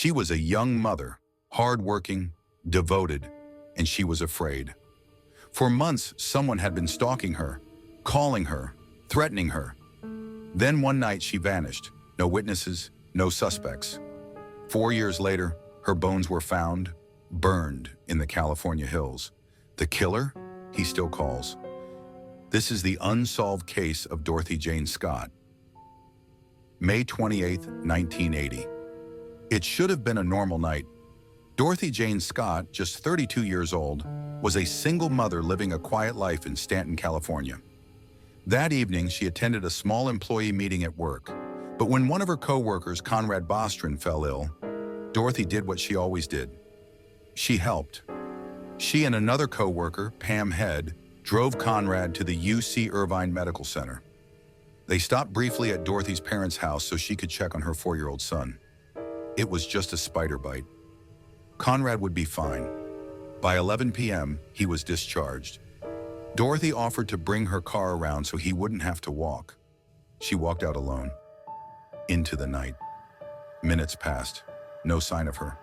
She was a young mother, hardworking, devoted, and she was afraid. For months, someone had been stalking her, calling her, threatening her. Then one night she vanished. No witnesses, no suspects. 4 years later, her bones were found, burned in the California hills. The killer? He still calls. This is the unsolved case of Dorothy Jane Scott. May 28, 1980. It should have been a normal night. Dorothy Jane Scott, just 32 years old, was a single mother living a quiet life in Stanton, California. That evening, she attended a small employee meeting at work. But when one of her co-workers, Conrad Bostron, fell ill, Dorothy did what she always did. She helped. She and another co-worker, Pam Head, drove Conrad to the UC Irvine Medical Center. They stopped briefly at Dorothy's parents' house so she could check on her 4-year-old son. It was just a spider bite. Conrad would be fine. By 11 p.m., he was discharged. Dorothy offered to bring her car around so he wouldn't have to walk. She walked out alone. Into the night. Minutes passed. No sign of her.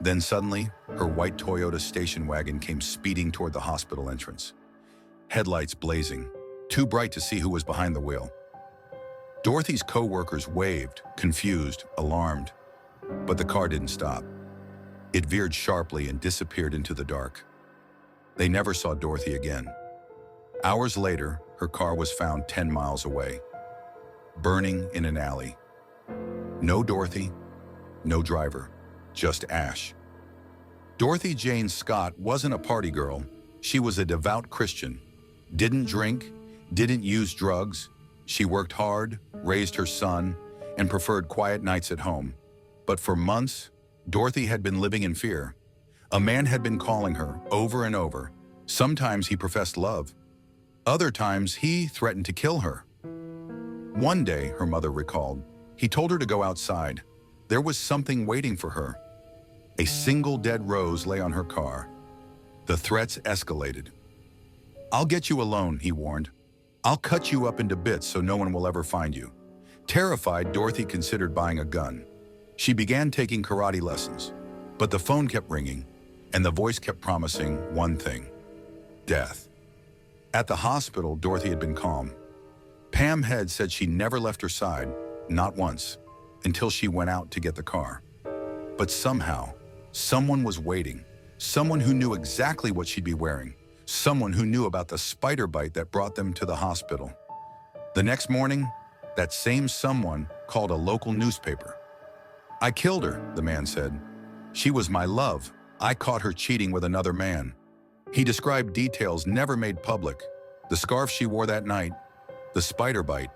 Then suddenly, her white Toyota station wagon came speeding toward the hospital entrance. Headlights blazing, too bright to see who was behind the wheel. Dorothy's co-workers waved, confused, alarmed. But the car didn't stop. It veered sharply and disappeared into the dark. They never saw Dorothy again. Hours later, her car was found 10 miles away, burning in an alley. No Dorothy, no driver, just ash. Dorothy Jane Scott wasn't a party girl. She was a devout Christian. Didn't drink, didn't use drugs. She worked hard, raised her son, and preferred quiet nights at home. But for months, Dorothy had been living in fear. A man had been calling her over and over. Sometimes he professed love. Other times he threatened to kill her. One day, her mother recalled, he told her to go outside. There was something waiting for her. A single dead rose lay on her car. The threats escalated. "I'll get you alone," he warned. "I'll cut you up into bits so no one will ever find you." Terrified, Dorothy considered buying a gun. She began taking karate lessons, but the phone kept ringing, and the voice kept promising one thing: death. At the hospital, Dorothy had been calm. Pam Head said she never left her side, not once, until she went out to get the car. But somehow, someone was waiting, someone who knew exactly what she'd be wearing, someone who knew about the spider bite that brought them to the hospital. The next morning, that same someone called a local newspaper. "I killed her," the man said. "She was my love. I caught her cheating with another man." He described details never made public. The scarf she wore that night, the spider bite.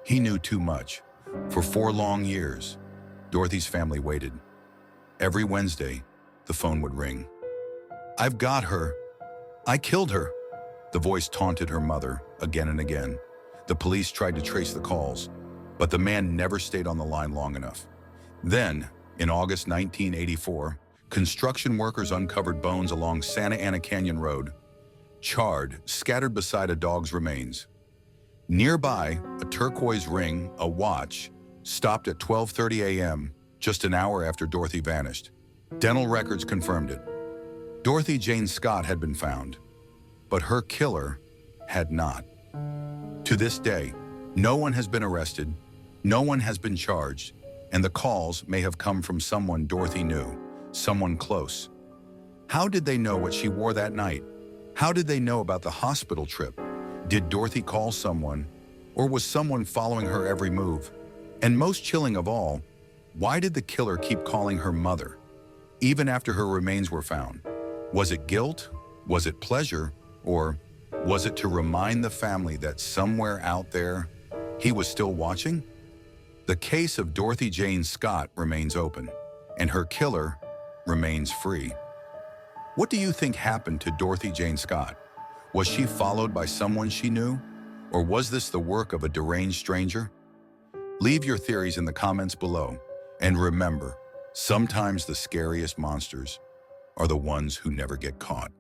He knew too much. For 4 long years, Dorothy's family waited. Every Wednesday, the phone would ring. "I've got her. I killed her." The voice taunted her mother again and again. The police tried to trace the calls, but the man never stayed on the line long enough. Then, in August 1984, construction workers uncovered bones along Santa Ana Canyon Road, charred, scattered beside a dog's remains. Nearby, a turquoise ring, a watch, stopped at 12:30 a.m., just an hour after Dorothy vanished. Dental records confirmed it. Dorothy Jane Scott had been found, but her killer had not. To this day, no one has been arrested, no one has been charged, and the calls may have come from someone Dorothy knew, someone close. How did they know what she wore that night? How did they know about the hospital trip? Did Dorothy call someone, or was someone following her every move? And most chilling of all, why did the killer keep calling her mother, even after her remains were found? Was it guilt? Was it pleasure? Or was it to remind the family that somewhere out there, he was still watching? The case of Dorothy Jane Scott remains open, and her killer remains free. What do you think happened to Dorothy Jane Scott? Was she followed by someone she knew? Or was this the work of a deranged stranger? Leave your theories in the comments below. And remember, sometimes the scariest monsters are the ones who never get caught.